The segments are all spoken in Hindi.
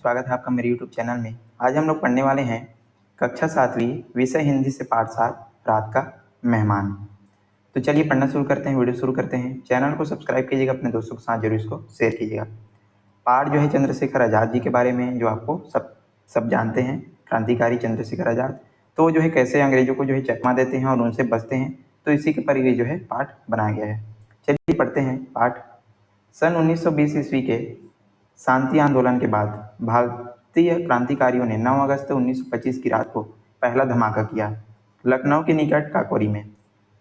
स्वागत है आपका मेरे YouTube चैनल में। आज हम लोग पढ़ने वाले हैं कक्षा 7वीं विषय हिंदी से पाठ 7 रात का मेहमान। तो चलिए पढ़ना शुरू करते हैं, वीडियो शुरू करते हैं। चैनल को सब्सक्राइब कीजिएगा, अपने दोस्तों के साथ जरूर इसको शेयर कीजिएगा। पाठ जो है चंद्रशेखर आज़ाद जी के बारे में, जो आपको सब जानते हैं, क्रांतिकारी चंद्रशेखर आज़ाद। तो जो है कैसे अंग्रेजों को जो है चकमा देते हैं और उनसे बचते हैं, तो इसी के पर ये जो है पाठ बनाया गया है। चलिए पढ़ते हैं पाठ। सन 1920 ईस्वी के शांति आंदोलन के बाद भारतीय क्रांतिकारियों ने 9 अगस्त 1925 की रात को पहला धमाका किया, लखनऊ के निकट काकोरी में।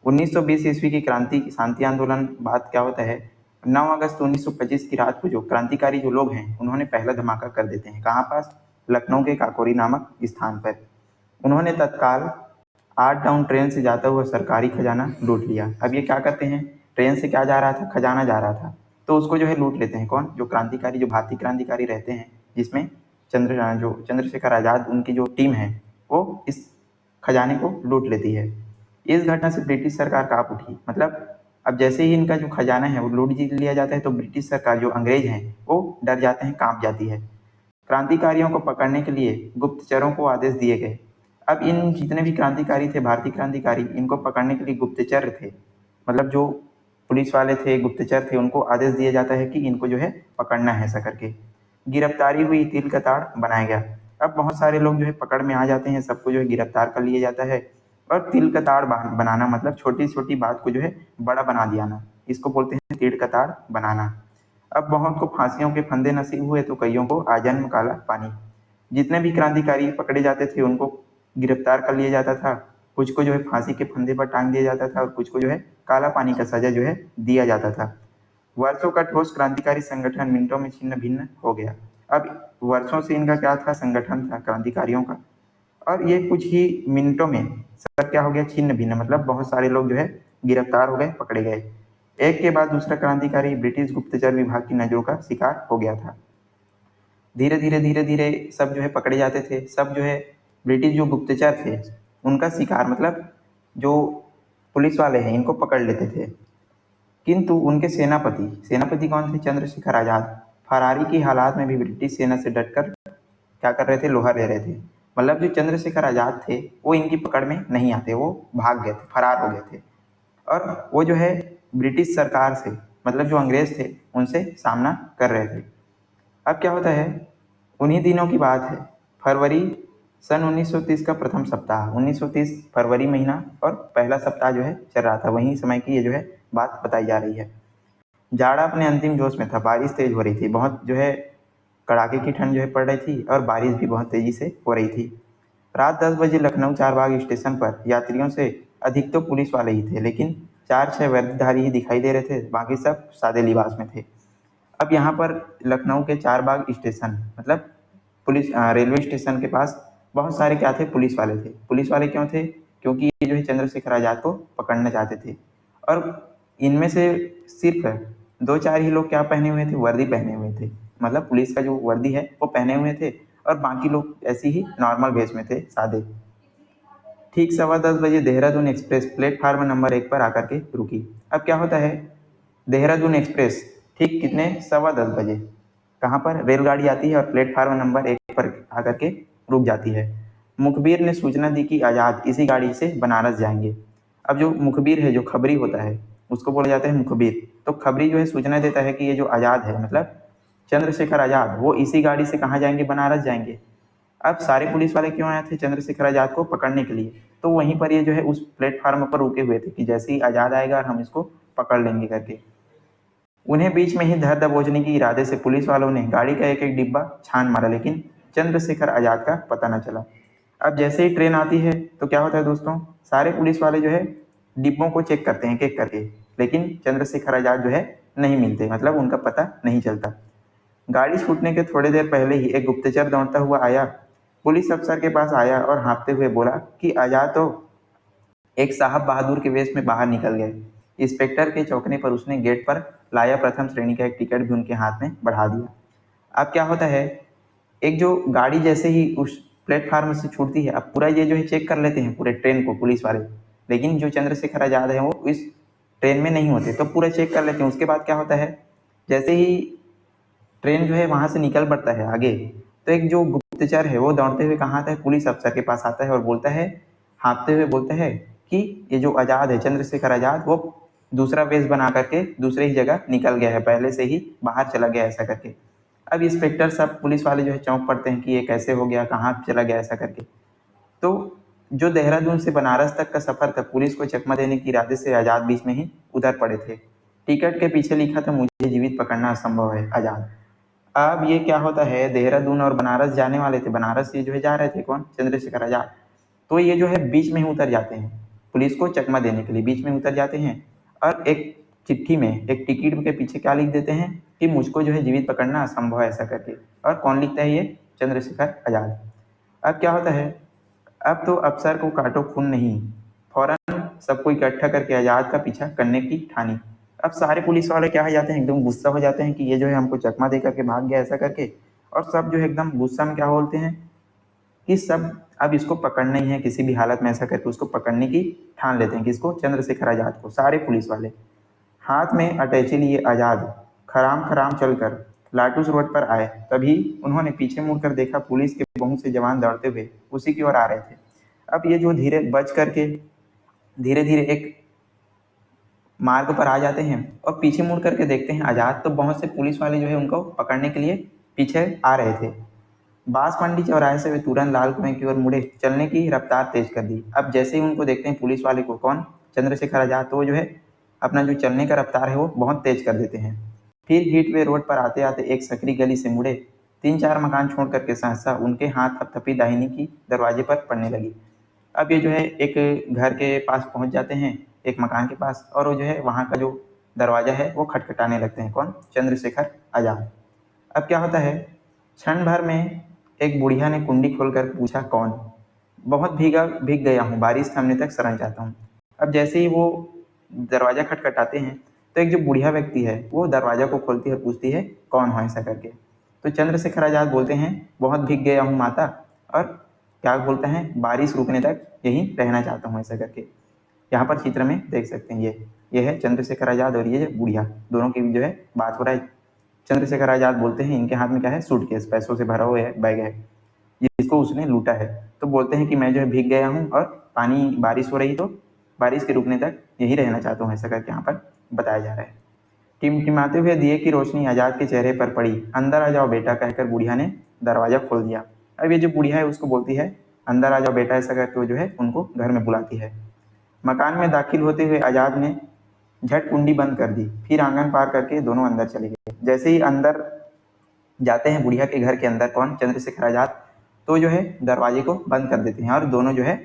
1920 ईस्वी की क्रांति शांति आंदोलन बाद क्या होता है, 9 अगस्त 1925 की रात को जो क्रांतिकारी जो लोग हैं उन्होंने पहला धमाका कर देते हैं। कहाँ पास? लखनऊ के काकोरी नामक स्थान पर। उन्होंने तत्काल 8 डाउन ट्रेन से जाता हुआ सरकारी खजाना लूट लिया। अब ये क्या करते हैं, ट्रेन से क्या जा रहा था, खजाना जा रहा था, तो उसको जो है लूट लेते हैं। कौन? जो क्रांतिकारी, जो भारतीय क्रांतिकारी रहते हैं, जिसमें चंद्रशेखर आज़ाद उनकी जो टीम है वो इस खजाने को लूट लेती है। इस घटना से ब्रिटिश सरकार कांप उठी। मतलब अब जैसे ही इनका जो खजाना है वो लूट लिया जाता है तो ब्रिटिश सरकार, जो अंग्रेज हैं, वो डर जाते हैं, कांप जाती है। क्रांतिकारियों को पकड़ने के लिए गुप्तचरों को आदेश दिए गए। अब इन जितने भी क्रांतिकारी थे, भारतीय क्रांतिकारी, इनको पकड़ने के लिए गुप्तचर थे, मतलब जो पुलिस वाले थे, गुप्तचर थे, उनको आदेश दिया जाता है कि इनको जो है पकड़ना है, ऐसा करके। गिरफ्तारी हुई, तिल का ताड़ बनाया गया। अब बहुत सारे लोग जो है पकड़ में आ जाते हैं, सबको जो है गिरफ्तार कर लिया जाता है। और तिल का ताड़ बनाना मतलब छोटी छोटी बात को जो है बड़ा बना दियाना, इसको बोलते हैं तिल का ताड़ बनाना। अब बहुत को फांसियों के फंदे नसीब हुए तो कईयों को आजन्म काला पानी। जितने भी क्रांतिकारी पकड़े जाते थे उनको गिरफ्तार कर लिया जाता था, कुछ को जो है फांसी के फंदे पर टांग दिया जाता था और कुछ को जो है काला पानी का सजा जो है दिया जाता था। वर्षों का ठोस क्रांतिकारी संगठन मिनटों में छिन्न भिन्न हो गया। अब वर्षों से इनका क्या था, संगठन था क्रांतिकारियों का, और ये कुछ ही मिनटों में सब क्या हो गया, छिन्न भिन्न। मतलब बहुत सारे लोग जो है गिरफ्तार हो गए, पकड़े गए। एक के बाद दूसरा क्रांतिकारी ब्रिटिश गुप्तचर विभाग की नजरों का शिकार हो गया था। धीरे धीरे सब जो है पकड़े जाते थे। सब जो है ब्रिटिश जो गुप्तचर थे उनका शिकार, मतलब जो पुलिस वाले हैं, इनको पकड़ लेते थे। किंतु उनके सेनापति कौन थे? चंद्रशेखर आजाद। फरारी की हालात में भी ब्रिटिश सेना से डटकर क्या कर रहे थे, लोहा ले रहे थे। मतलब जो चंद्रशेखर आजाद थे वो इनकी पकड़ में नहीं आते, वो भाग गए थे, फरार हो गए थे। और वो जो है ब्रिटिश सरकार से, मतलब जो अंग्रेज थे, उनसे सामना कर रहे थे। अब क्या होता है, उन्हीं दिनों की बात है, फरवरी सन 1930 का प्रथम सप्ताह, 1930 फरवरी महीना और पहला सप्ताह जो है चल रहा था, वहीं समय की ये जो है बात बताई जा रही है। जाड़ा अपने अंतिम जोश में था, बारिश तेज हो रही थी, बहुत जो है कड़ाके की ठंड जो है पड़ रही थी और बारिश भी बहुत तेजी से हो रही थी। रात 10 बजे लखनऊ चारबाग स्टेशन पर यात्रियों से अधिक तो पुलिस वाले ही थे, लेकिन 4-6 वर्दीधारी ही दिखाई दे रहे थे, बाकी सब सादे लिबास में थे। अब यहाँ पर लखनऊ के चारबाग स्टेशन, मतलब पुलिस रेलवे स्टेशन के पास बहुत सारे क्या थे, पुलिस वाले थे। पुलिस वाले क्यों थे? क्योंकि ये जो है चंद्रशेखर आजाद को पकड़ना चाहते थे। और इनमें से सिर्फ 2-4 ही लोग क्या पहने हुए थे, वर्दी पहने हुए थे, मतलब पुलिस का जो वर्दी है वो पहने हुए थे, और बाकी लोग ऐसी ही नॉर्मल भेष में थे, सादे। ठीक 10:15 बजे देहरादून एक्सप्रेस प्लेटफार्म नंबर 1 पर आकर के रुकी। अब क्या होता है, देहरादून एक्सप्रेस ठीक कितने, 10:15 बजे कहाँ पर रेलगाड़ी आती है और प्लेटफार्म नंबर 1 पर आकर के रुक जाती है। मुखबिर ने सूचना दी कि आज़ाद इसी गाड़ी से बनारस जाएंगे। अब जो मुखबिर है, जो खबरी होता है, उसको बोला जाता है मुखबिर। तो खबरी जो है सूचना देता है कि ये जो आज़ाद है, मतलब चंद्रशेखर आज़ाद, वो इसी गाड़ी से कहाँ जाएंगे, बनारस जाएंगे। अब सारे पुलिस वाले क्यों आए थे, चंद्रशेखर आज़ाद को पकड़ने के लिए। तो वहीं पर ये जो है उस प्लेटफार्म पर रुके हुए थे कि जैसे ही आज़ाद आएगा और हम इसको पकड़ लेंगे करके। उन्हें बीच में ही धर दबोचने के इरादे से पुलिस वालों ने गाड़ी का एक एक डिब्बा छान मारा, लेकिन चंद्रशेखर आज़ाद का पता न चला। अब जैसे ही ट्रेन आती है तो क्या होता है दोस्तों, सारे पुलिस वाले जो है डिब्बों को चेक करते हैं, एक एक करके, लेकिन चंद्रशेखर आज़ाद जो है नहीं मिलते, मतलब उनका पता नहीं चलता। गाड़ी छूटने के थोड़ी देर पहले ही एक गुप्तचर दौड़ता हुआ आया, पुलिस अफसर के पास आया और हाँफते हुए बोला कि आज़ाद तो एक साहब बहादुर के वेश में बाहर निकल गए। इंस्पेक्टर के चौंकने पर उसने गेट पर लाया प्रथम श्रेणी का एक टिकट भी उनके हाथ में बढ़ा दिया। अब क्या होता है, एक जो गाड़ी जैसे ही उस प्लेटफार्म से छूटती है, अब पूरा ये जो है चेक कर लेते हैं पूरे ट्रेन को पुलिस वाले, लेकिन जो चंद्रशेखर आज़ाद है वो इस ट्रेन में नहीं होते, तो पूरा चेक कर लेते हैं। उसके बाद क्या होता है, जैसे ही ट्रेन जो है वहाँ से निकल पड़ता है आगे, तो एक जो गुप्तचर है वो दौड़ते हुए कहाँ आता है, पुलिस अफसर के पास आता है और बोलता है, हाँफते हुए बोलता है कि ये जो आज़ाद है, चंद्रशेखर आज़ाद, वो दूसरा वेश बना करके दूसरे ही जगह निकल गया है, पहले से ही बाहर चला गया ऐसा करके। अब इंस्पेक्टर सब पुलिस वाले जो है चौंक पड़ते हैं कि ये कैसे हो गया, कहाँ चला गया ऐसा करके। तो जो देहरादून से बनारस तक का सफर था, पुलिस को चकमा देने के इरादे से आज़ाद बीच में ही उधर पड़े थे। टिकट के पीछे लिखा था, मुझे जीवित पकड़ना असंभव है, आज़ाद। अब ये क्या होता है, देहरादून और बनारस जाने वाले थे, बनारस ये जो है जा रहे थे कौन, चंद्रशेखर आज़ाद। तो ये जो है बीच में ही उतर जाते हैं, पुलिस को चकमा देने के लिए बीच में उतर जाते हैं और एक चिट्ठी में, एक टिकट के पीछे क्या लिख देते हैं कि मुझको जो है जीवित पकड़ना असंभव है ऐसा करके। और कौन लिखता है, ये चंद्रशेखर आज़ाद। अब क्या होता है, अब तो अफसर को काटो खून नहीं, फौरन सबको इकट्ठा करके आज़ाद का पीछा करने की ठानी। अब सारे पुलिस वाले क्या हो जाते हैं, एकदम गुस्सा हो जाते हैं कि ये जो है हमको चकमा दे करके भाग गया ऐसा करके। और सब जो है एकदम गुस्सा में क्या बोलते हैं कि सब अब इसको पकड़ना ही है किसी भी हालत में ऐसा करके, उसको पकड़ने की ठान लेते हैं। किसको, चंद्रशेखर आज़ाद को। सारे पुलिस वाले हाथ में अटैची लिए आज़ाद खराम खराम चलकर लाटूस रोड पर आए। तभी उन्होंने पीछे मुड़कर देखा, पुलिस के बहुत से जवान दौड़ते हुए उसी की ओर आ रहे थे। अब ये जो धीरे बच करके धीरे धीरे एक मार्ग पर आ जाते हैं और पीछे मुड़ करके देखते हैं आज़ाद, तो बहुत से पुलिस वाले जो है उनको पकड़ने के लिए पीछे आ रहे थे। बांसमंडी चौराहे से वे तुरंत लाल कुएं की ओर मुड़े, चलने की रफ्तार तेज कर दी। अब जैसे ही उनको देखते हैं पुलिस वाले को, कौन, चंद्रशेखर आज़ाद, तो वो जो है अपना जो चलने का रफ्तार है वो बहुत तेज कर देते हैं। फिर हीटवे रोड पर आते आते एक सकरी गली से मुड़े, 3-4 मकान छोड़ करके सहसा उनके हाथ थपथपी दाहिनी की दरवाजे पर पड़ने लगी। अब ये जो है एक घर के पास पहुंच जाते हैं, एक मकान के पास, और वो जो है वहाँ का जो दरवाजा है वो खटखटाने लगते हैं, कौन, चंद्रशेखर आज़ाद। अब क्या होता है, क्षण भर में एक बुढ़िया ने कुंडी खोलकर पूछा, कौन? बहुत भीग गया हूँ, बारिश थमने तक शरण चाहता हूँ। अब जैसे ही वो दरवाजा खटखटाते हैं तो एक जो बुढ़िया व्यक्ति है वो दरवाजा को खोलती है और पूछती है, कौन हो ऐसा करके। तो चंद्रशेखर आज़ाद बोलते हैं, बहुत भीग गया हूँ माता, और क्या बोलता है, बारिश रुकने तक यहीं रहना चाहता हूँ ऐसा करके। यहाँ पर चित्र में देख सकते हैं, ये है चंद्रशेखर आज़ाद और ये बुढ़िया, दोनों की जो है बात हो रहा है। चंद्रशेखर आज़ाद बोलते हैं, इनके हाथ में क्या है, सूटकेस, पैसों से भरा हुआ है बैग है, जिसको उसने लूटा है। तो बोलते हैं कि मैं जो है भीग गया हूँ और पानी, बारिश हो रही तो बारिश के रुकने तक यहीं रहना चाहता हूँ ऐसा करके यहाँ पर बताया जा रहा है। टिमटिमाते हुए दिए की रोशनी आज़ाद के चेहरे पर पड़ी। अंदर आ जाओ बेटा, कहकर बुढ़िया ने दरवाजा खोल दिया। अब ये जो बुढ़िया है उसको बोलती है, अंदर आ जाओ बेटा ऐसा करके, वो जो है उनको घर में बुलाती है। मकान में दाखिल होते हुए आज़ाद ने झट कुंडी बंद कर दी, फिर आंगन पार करके दोनों अंदर चले गए। जैसे ही अंदर जाते हैं बुढ़िया के घर के अंदर, कौन, चंद्रशेखर आज़ाद, तो जो है दरवाजे को बंद कर देते हैं और दोनों जो है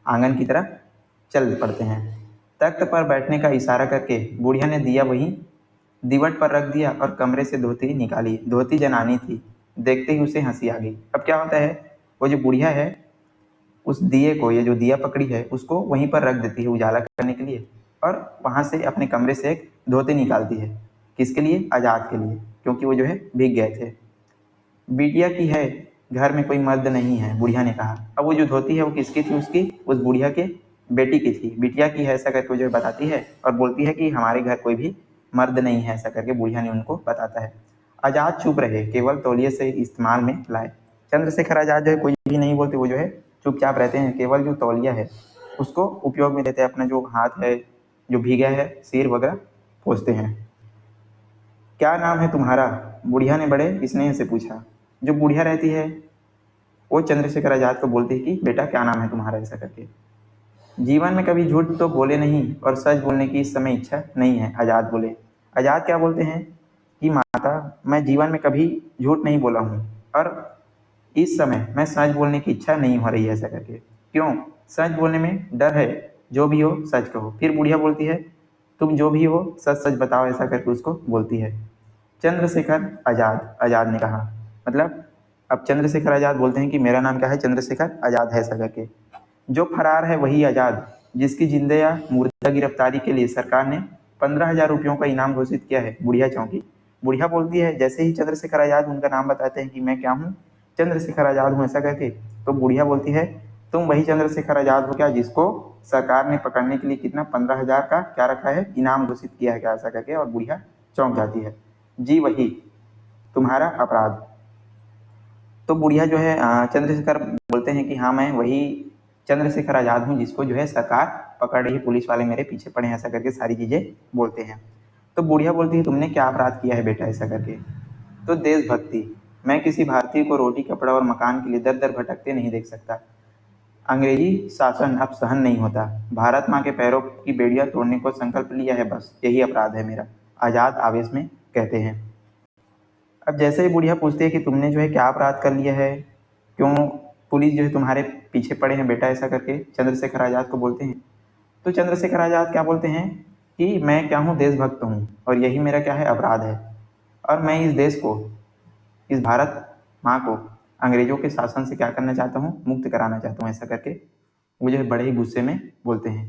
आंगन की तरफ चल पड़ते हैं। तख्त पर बैठने का इशारा करके बुढ़िया ने दिया वहीं दीवट पर रख दिया और कमरे से धोती निकाली। धोती जनानी थी, देखते ही उसे हंसी आ गई। अब क्या होता है, वो जो बुढ़िया है उस दिए को, ये जो दिया पकड़ी है उसको वहीं पर रख देती है उजाला करने के लिए, और वहां से अपने कमरे से एक धोती निकालती है। किसके लिए, आज़ाद के लिए, क्योंकि वो जो है भीग गए थे। बिटिया की है, घर में कोई मर्द नहीं है, बुढ़िया ने कहा। अब वो जो धोती है वो किसकी थी, उसकी, उस बुढ़िया के बेटी की थी। बिटिया की है ऐसा करके वो जो बताती है और बोलती है कि हमारे घर कोई भी मर्द नहीं है ऐसा करके बुढ़िया ने उनको बताता है। आज़ाद चुप रहे, केवल तौलिए से इस्तेमाल में लाए। चंद्रशेखर आज़ाद जो है कुछ भी नहीं बोलते, वो जो है चुपचाप रहते हैं, केवल जो तौलिया है उसको उपयोग में लेते हैं, अपना जो हाथ है जो भीगा है, सिर वगैरह पोंछते हैं। क्या नाम है तुम्हारा, बुढ़िया ने बड़े स्नेह से पूछा। जो बुढ़िया रहती है वो चंद्रशेखर आज़ाद को बोलती है कि बेटा क्या नाम है तुम्हारा ऐसा करके। जीवन में कभी झूठ तो बोले नहीं और सच बोलने की इस समय इच्छा नहीं है, आज़ाद बोले। आज़ाद क्या बोलते हैं कि माता, मैं जीवन में कभी झूठ नहीं बोला हूँ और इस समय मैं सच बोलने की इच्छा नहीं हो रही है ऐसा करके। क्यों, सच बोलने में डर है, जो भी हो सच कहो। फिर बुढ़िया बोलती है, तुम जो भी हो सच सच बताओ ऐसा करके उसको बोलती है। चंद्रशेखर आज़ाद, आज़ाद ने कहा, मतलब अब चंद्रशेखर आज़ाद बोलते हैं कि मेरा नाम क्या है, चंद्रशेखर आज़ाद है ऐसा करके। जो फरार है वही आज़ाद, जिसकी जिंदा या मुर्दा गिरफ्तारी के लिए सरकार ने 15,000 रुपयों का इनाम घोषित किया है, बुढ़िया चौंकी। बुढ़िया बोलती है, जैसे ही चंद्रशेखर आज़ाद उनका नाम बताते हैं कि मैं क्या हूँ, चंद्रशेखर आज़ाद हूँ ऐसा करके, तो बुढ़िया बोलती है, तुम वही चंद्रशेखर आज़ाद हो क्या, जिसको सरकार ने पकड़ने के लिए कितना 15,000 का क्या रखा है, इनाम घोषित किया है क्या ऐसा करके। और बुढ़िया चौंक जाती है, जी वही, तुम्हारा अपराध। तो बुढ़िया जो है चंद्रशेखर बोलते हैं कि हाँ मैं वही चंद्रशेखर आज़ाद हूँ जिसको जो है सरकार पकड़ रही है, पुलिस वाले मेरे पीछे पड़े हैं, ऐसा करके सारी चीज़ें बोलते हैं। तो बुढ़िया बोलती है तुमने क्या अपराध किया है बेटा, ऐसा करके। तो देशभक्ति, मैं किसी भारतीय को रोटी कपड़ा और मकान के लिए दर दर भटकते नहीं देख सकता। अंग्रेजी शासन अब सहन नहीं होता। भारत माँ के पैरों की बेड़ियां तोड़ने को संकल्प लिया है, बस यही अपराध है मेरा, आज़ाद आवेश में कहते हैं। अब जैसे ही बुढ़िया पूछती है कि तुमने जो है क्या अपराध कर लिया है, क्यों पुलिस जो है तुम्हारे पीछे पड़े हैं बेटा, ऐसा करके चंद्रशेखर आज़ाद को बोलते हैं। तो चंद्रशेखर आज़ाद क्या बोलते हैं कि मैं क्या हूँ, देशभक्त हूँ, और यही मेरा क्या है, अपराध है। और मैं इस देश को, इस भारत माँ को अंग्रेजों के शासन से क्या करना चाहता हूँ, मुक्त कराना चाहता हूँ, ऐसा करके वो जो है बड़े ही गुस्से में बोलते हैं।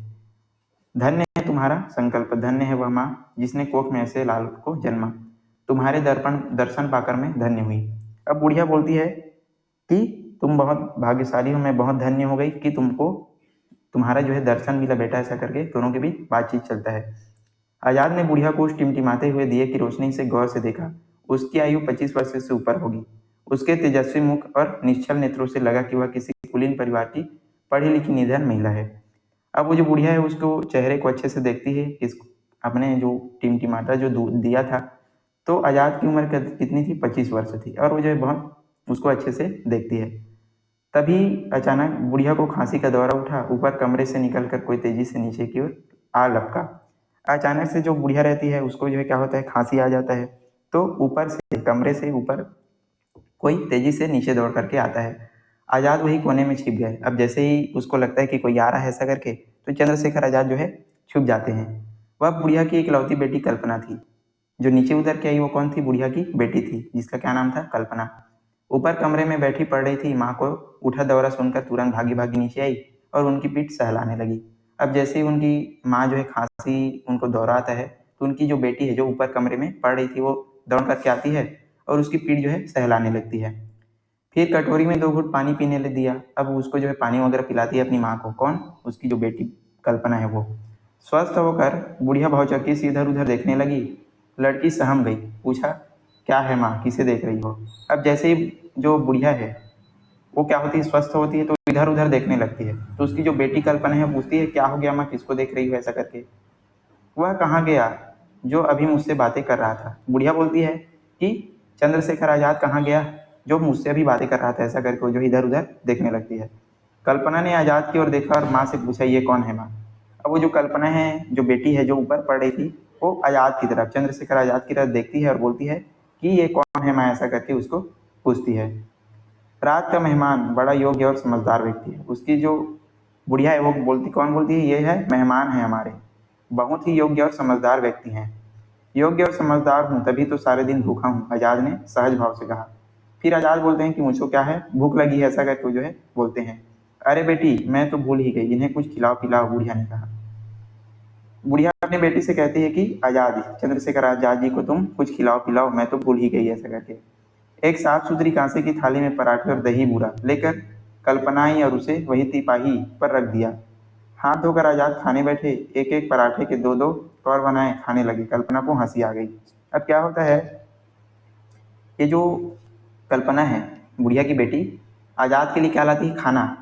धन्य है तुम्हारा संकल्प, धन्य है वह माँ जिसने कोख में ऐसे लाल को जन्मा, तुम्हारे दर्शन पाकर मैं धन्य हुई। अब बुढ़िया बोलती है कि तुम बहुत भाग्यशाली हो, मैं बहुत धन्य हो गई कि तुमको तुम्हारा जो है दर्शन मिला बेटा, ऐसा करके दोनों के बीच बातचीत चलता है। आज़ाद ने बुढ़िया को उस टिमटिमाते हुए दिए की रोशनी से गौर से देखा। उसकी आयु 25 वर्ष से ऊपर होगी। उसके तेजस्वी मुख और निश्चल नेत्रों से लगा कि वह किसी कुलीन परिवार की पढ़ी लिखी निधन महिला है। अब वो जो बुढ़िया है उसको चेहरे को अच्छे से देखती है, इस अपने जो टिमटिमाता जो दिया था, तो आज़ाद की उम्र कितनी थी, 25 वर्ष थी, और वो जो है बहुत उसको अच्छे से देखती है। तभी अचानक बुढ़िया को खांसी का दौरा उठा, ऊपर कमरे से निकलकर कोई तेजी से नीचे की ओर आ लपका। अचानक से जो बुढ़िया रहती है उसको जो है क्या होता है, खांसी आ जाता है, तो ऊपर से कमरे से ऊपर कोई तेजी से नीचे दौड़ करके आता है। आज़ाद वही कोने में छिप गए। अब जैसे ही उसको लगता है कि कोई आ रहा है ऐसा करके, तो चंद्रशेखर आज़ाद जो है छुप जाते हैं। वह बुढ़िया की इकलौती बेटी कल्पना थी। जो नीचे उतर के आई वो कौन थी, बुढ़िया की बेटी थी, जिसका क्या नाम था, कल्पना। ऊपर कमरे में बैठी पड़ रही थी। माँ को उठा दौरा सुनकर तुरंत भागी भागी नीचे आई और उनकी पीठ सहलाने लगी। अब जैसे ही उनकी माँ जो है खांसी उनको दौरा आता है, तो उनकी जो बेटी है जो ऊपर कमरे में पड़ रही थी वो दौड़ करके आती है और उसकी पीठ जो है सहलाने लगती है। फिर कटोरी में 2 घूंट पानी पीने ले दिया। अब उसको जो है पानी वगैरह पिलाती है अपनी माँ को। कौन, उसकी जो बेटी कल्पना है वो। स्वस्थ होकर बुढ़िया भौचक्की से इधर उधर देखने लगी। लड़की सहम गई, पूछा क्या है माँ, किसे देख रही हो। अब जैसे ही जो बुढ़िया है वो क्या होती है, स्वस्थ होती है, तो इधर उधर देखने लगती है। तो उसकी जो बेटी कल्पना है पूछती है क्या हो गया माँ, किसको देख रही हो, ऐसा करके। वह कहाँ गया जो अभी मुझसे बातें कर रहा था। बुढ़िया बोलती है कि चंद्रशेखर आज़ाद कहाँ गया जो मुझसे अभी बातें कर रहा था, ऐसा करके वो जो इधर उधर देखने लगती है। कल्पना ने आज़ाद की ओर देखा और माँ से पूछा ये कौन है माँ। अब वो जो कल्पना है, जो बेटी है जो ऊपर पड़ रही थी, वो आज़ाद की तरफ, चंद्रशेखर आज़ाद की तरफ देखती है और बोलती है कि ये कौन है माँ, ऐसा करके उसको पूछती है। रात का मेहमान बड़ा योग्य और समझदार व्यक्ति है। उसकी जो बुढ़िया है वो बोलती, कौन बोलती है, ये है मेहमान है हमारे, बहुत ही योग्य और समझदार व्यक्ति हैं। योग्य और समझदार हूँ तभी तो सारे दिन भूखा हूँ, आज़ाद ने सहज भाव से कहा। फिर आज़ाद बोलते हैं कि मुझको क्या है, भूख लगी है, ऐसा करके जो है बोलते हैं। अरे बेटी मैं तो भूल ही गई, इन्हें कुछ खिलाओ पिलाओ, बुढ़िया ने कहा। बुढ़िया अपनी बेटी से कहती है कि आज़ाद, चंद्रशेखर आज़ाद जी को तुम कुछ खिलाओ पिलाओ, मैं तो भूल ही गई, ऐसा करके। एक साफ सुथरी कांसे की थाली में पराठे और दही बूरा लेकर कल्पना आई और उसे वही तिपाही पर रख दिया। हाथ धोकर आज़ाद खाने बैठे। एक एक पराठे के 2-2 कौर बनाए खाने लगे। कल्पना को हंसी आ गई। अब क्या होता है, ये जो कल्पना है बुढ़िया की बेटी, आज़ाद के लिए क्या लाती है, खाना।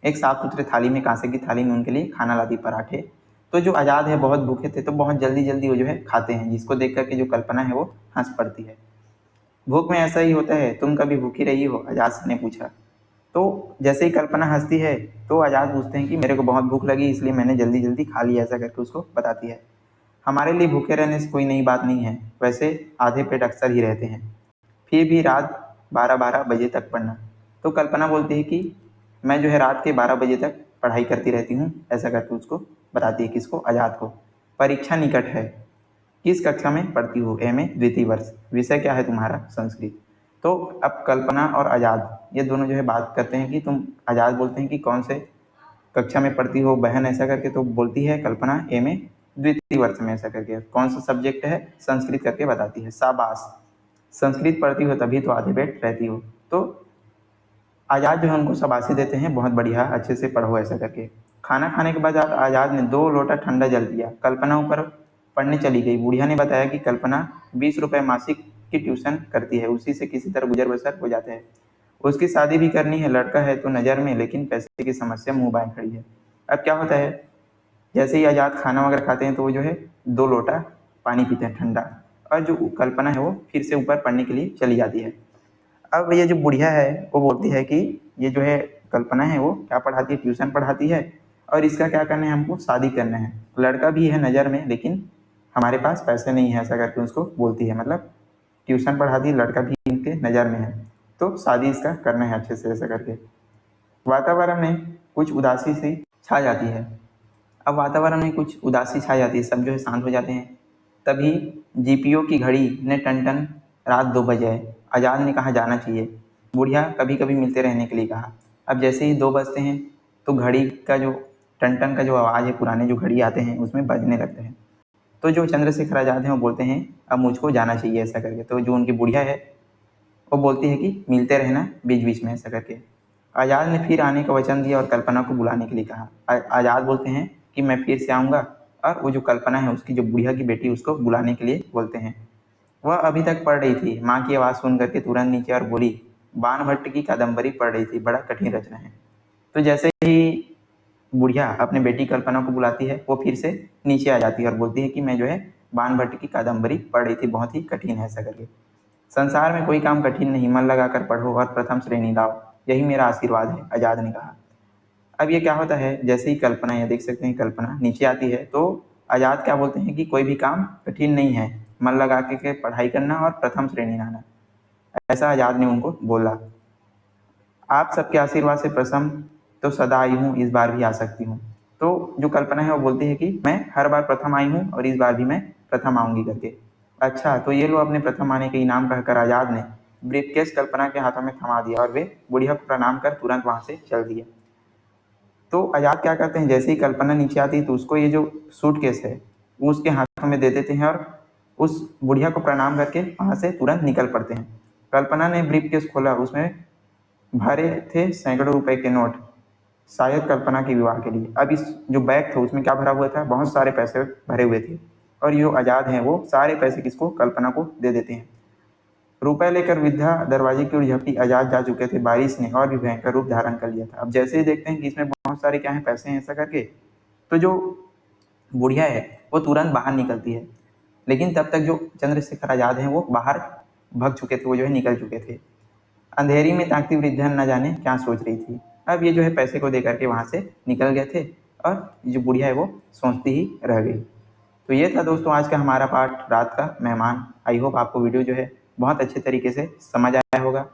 एक साफ सुथरे थाली में, कांसे की थाली में उनके लिए खाना लाती, पराठे। तो जो आज़ाद है बहुत भूखे थे, तो बहुत जल्दी जल्दी वो जो है खाते हैं, जिसको देख करके जो कल्पना है वो हंस पड़ती है। भूख में ऐसा ही होता है, तुम कभी भूखी रही हो, आज़ाद ने पूछा। तो जैसे ही कल्पना हंसती है तो आज़ाद पूछते हैं कि मेरे को बहुत भूख लगी इसलिए मैंने जल्दी जल्दी खा लिया, ऐसा करके उसको बताती है। हमारे लिए भूखे रहने से कोई नई बात नहीं है, वैसे आधे पेट अक्सर ही रहते हैं, फिर भी रात 12-12 बजे तक पढ़ना। तो कल्पना बोलती है कि मैं जो है रात के 12 बजे तक पढ़ाई करती रहती हूँ, ऐसा करके उसको बताती है, किसको, आज़ाद को। परीक्षा निकट है, किस कक्षा में पढ़ती हो, एमए द्वितीय वर्ष, विषय क्या है तुम्हारा, संस्कृत। तो अब कल्पना और आज़ाद ये दोनों जो है बात करते हैं कि तुम, आज़ाद बोलते हैं कि कौन से कक्षा में पढ़ती हो बहन, ऐसा करके। तो बोलती है कल्पना एमए द्वितीय वर्ष में, ऐसा करके। कौन सा सब्जेक्ट है, संस्कृत करके बताती है। शाबाश, संस्कृत पढ़ती हो तभी तो आधे पेट रहती हो। तो आज़ाद जो है उनको शाबाशी देते हैं, बहुत बढ़िया, अच्छे से पढ़ो, ऐसा करके। खाना खाने के बाद आज़ाद ने 2 लोटा ठंडा जल दिया। कल्पना ऊपर पढ़ने चली गई। बुढ़िया ने बताया कि कल्पना 20 रुपये मासिक की ट्यूशन करती है, उसी से किसी तरह गुजर बसर हो जाते हैं। उसकी शादी भी करनी है, लड़का है तो नज़र में, लेकिन पैसे की समस्या मुंह बाएं खड़ी है। अब क्या होता है, जैसे ही आज़ाद खाना वगैरह खाते हैं तो वो जो है 2 लोटा पानी पीते हैं ठंडा, और जो कल्पना है वो फिर से ऊपर पढ़ने के लिए चली जाती है। अब ये जो बुढ़िया है वो बोलती है कि ये जो है कल्पना है वो क्या पढ़ाती है, ट्यूशन पढ़ाती है, और इसका क्या करना है, हमको शादी करना है, लड़का भी है नज़र में लेकिन हमारे पास पैसे नहीं है, ऐसा करके उसको बोलती है। मतलब ट्यूशन पढ़ाती है, लड़का भी इनके नज़र में है, तो शादी इसका करना है अच्छे से, ऐसा करके। वातावरण में कुछ उदासी सी छा जाती है। अब वातावरण में कुछ उदासी छा जाती है, सब जो है शांत हो जाते हैं। तभी जीपीओ की घड़ी ने टन-टन रात 2 बजे है। आज़ाद ने कहा जाना चाहिए। बुढ़िया कभी कभी मिलते रहने के लिए कहा। अब जैसे ही 2 बजते हैं तो घड़ी का जो टन-टन का जो आवाज़ है, पुराने जो घड़ी आते हैं उसमें बजने लगते हैं। तो जो चंद्रशेखर आज़ाद हैं वो बोलते हैं अब मुझको जाना चाहिए, ऐसा करके। तो जो उनकी बुढ़िया है वो बोलती है कि मिलते रहना बीच बीच में, ऐसा करके। आज़ाद ने फिर आने का वचन दिया और कल्पना को बुलाने के लिए कहा। आज़ाद बोलते हैं कि मैं फिर से आऊँगा, और वो जो कल्पना है उसकी जो बुढ़िया की बेटी उसको बुलाने के लिए बोलते हैं। वह अभी तक पढ़ रही थी, माँ की आवाज़ सुन करके तुरंत नीचे और बोली, बाणभट्ट की कादम्बरी पढ़ रही थी, बड़ा कठिन रचना है। तो जैसे ही बुढ़िया अपने बेटी कल्पना को बुलाती है वो फिर से नीचे आ जाती है और बोलती है कि मैं जो है बाणभट्ट की कादम्बरी पढ़ रही थी, बहुत ही कठिन है, ऐसा करके। संसार में कोई काम कठिन नहीं, मन लगाकर पढ़ो और प्रथम श्रेणी लाओ, यही मेरा आशीर्वाद है, आज़ाद ने कहा। अब ये क्या होता है, जैसे ही कल्पना, ये देख सकते हैं कल्पना नीचे आती है तो आज़ाद क्या बोलते हैं कि कोई भी काम कठिन नहीं है, मन लगा के पढ़ाई करना और प्रथम श्रेणी लाना, ऐसा आज़ाद ने उनको बोला। आप सबके आशीर्वाद से प्रसन्न तो सदा आई हूँ, इस बार भी आ सकती हूँ। तो जो कल्पना है वो बोलती है कि मैं हर बार प्रथम आई हूँ और इस बार भी मैं प्रथम आऊँगी करके। अच्छा, तो ये लो अपने प्रथम आने के इनाम, कहकर आज़ाद ने ब्रीफकेस कल्पना के हाथों में थमा दिया और वे बुढ़िया को प्रणाम कर तुरंत वहाँ से चल दिए। तो आज़ाद क्या करते हैं, जैसे ही कल्पना नीचे आती है तो उसको ये जो सूटकेस है वो उसके हाथों में दे देते हैं और उस बुढ़िया को प्रणाम करके वहाँ से तुरंत निकल पड़ते हैं। कल्पना ने ब्रीफकेस खोला, उसमें भरे थे सैकड़ों रुपए के नोट, शायद कल्पना के विवाह के लिए। अब इस जो बैग था उसमें क्या भरा हुआ था, बहुत सारे पैसे भरे हुए थे, और जो आज़ाद हैं वो सारे पैसे किसको, कल्पना को दे देते हैं। रुपए लेकर वृद्धा दरवाजे की ओर झपटी, आज़ाद जा चुके थे, बारिश ने और भी भयंकर रूप धारण कर लिया था। अब जैसे ही देखते हैं कि इसमें बहुत सारे क्या है, पैसे हैं, ऐसा करके, तो जो बुढ़िया है वो तुरंत बाहर निकलती है, लेकिन तब तक जो चंद्रशेखर आज़ाद हैं वो बाहर भग चुके थे, वो जो है निकल चुके थे। अंधेरी में ताकती वृद्धा न जाने क्या सोच रही थी। अब ये जो है पैसे को दे करके वहाँ से निकल गए थे, और जो बुढ़िया है वो सोचती ही रह गई। तो ये था दोस्तों आज का हमारा पार्ट, रात का मेहमान। आई होप आपको वीडियो जो है बहुत अच्छे तरीके से समझ आया होगा।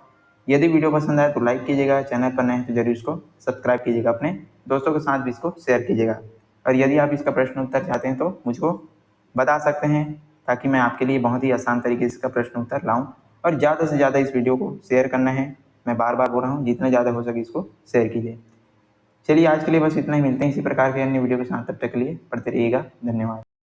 यदि वीडियो पसंद आए तो लाइक कीजिएगा, चैनल पर नए हैं तो जरूर इसको सब्सक्राइब कीजिएगा, अपने दोस्तों के साथ भी इसको शेयर कीजिएगा। और यदि आप इसका प्रश्न उत्तर चाहते हैं तो मुझको बता सकते हैं, ताकि मैं आपके लिए बहुत ही आसान तरीके से इसका प्रश्न उत्तर लाऊं। और ज़्यादा से ज़्यादा इस वीडियो को शेयर करना है, मैं बार बार बोल रहा हूँ, जितना ज़्यादा हो सके इसको शेयर कीजिए। चलिए आज के लिए बस इतना ही, मिलते हैं इसी प्रकार के अन्य वीडियो के साथ, तब तक के लिए पढ़ते रहिएगा। धन्यवाद।